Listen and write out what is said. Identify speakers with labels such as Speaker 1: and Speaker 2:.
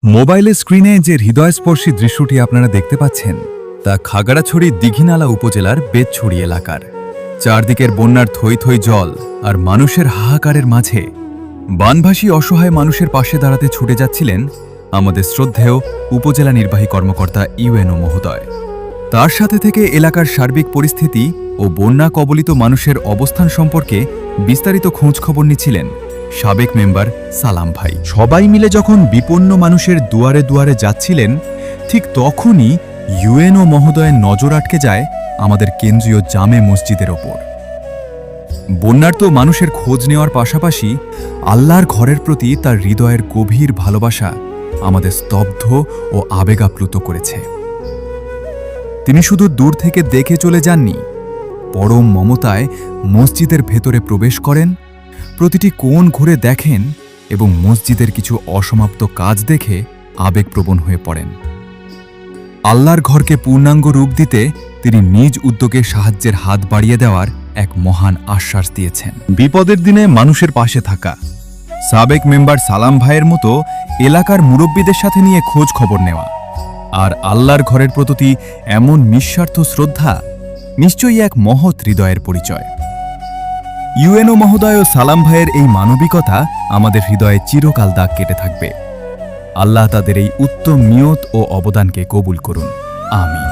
Speaker 1: মোবাইলের স্ক্রিনে যে হৃদয়স্পর্শী দৃশ্যটি আপনারা দেখতে পাচ্ছেন তা খাগড়াছড়ি দীঘিনালা উপজেলার বেতছড়ি এলাকার। চারদিকের বন্যার থই থই জল আর মানুষের হাহাকারের মাঝে বানভাসী অসহায় মানুষের পাশে দাঁড়াতে ছুটে যাচ্ছিলেন আমাদের শ্রদ্ধেয় উপজেলা নির্বাহী কর্মকর্তা ইউএনও মহোদয়। তার সাথে থেকে এলাকার সার্বিক পরিস্থিতি ও বন্যা কবলিত মানুষের অবস্থান সম্পর্কে বিস্তারিত খোঁজখবর নিচ্ছিলেন সাবেক মেম্বার সালাম ভাই। সবাই মিলে যখন বিপন্ন মানুষের দুয়ারে দুয়ারে যাচ্ছিলেন, ঠিক তখনই ইউএনও মহোদয়ের নজর আটকে যায় আমাদের কেন্দ্রীয় জামে মসজিদের ওপর। বন্যার্ত মানুষের খোঁজ নেওয়ার পাশাপাশি আল্লাহর ঘরের প্রতি তার হৃদয়ের গভীর ভালোবাসা আমাদের স্তব্ধ ও আবেগাপ্লুত করেছে। তিনি শুধু দূর থেকে দেখে চলে যাননি, পরম মমতায় মসজিদের ভেতরে প্রবেশ করেন, প্রতিটি কোণ ঘুরে দেখেন এবং মসজিদের কিছু অসমাপ্ত কাজ দেখে আবেগপ্রবণ হয়ে পড়েন। আল্লাহর ঘরকে পূর্ণাঙ্গ রূপ দিতে তিনি নিজ উদ্যোগে সাহায্যের হাত বাড়িয়ে দেওয়ার এক মহান আশ্বাস দিয়েছেন। বিপদের দিনে মানুষের পাশে থাকা, সাবেক মেম্বার সালাম ভাইয়ের মতো এলাকার মুরব্বীদের সাথে নিয়ে খোঁজ খবর নেওয়া আর আল্লাহর ঘরের প্রতি এমন নিঃস্বার্থ শ্রদ্ধা নিশ্চয়ই এক মহৎ হৃদয়ের পরিচয়। ইউএনও মহোদয় ও সালাম ভাইয়ের এই মানবিকতা আমাদের হৃদয়ে চিরকাল দাগ কেটে থাকবে। আল্লাহ তাদের এই উত্তম নিয়ত ও অবদানকে কবুল করুন, আমিন।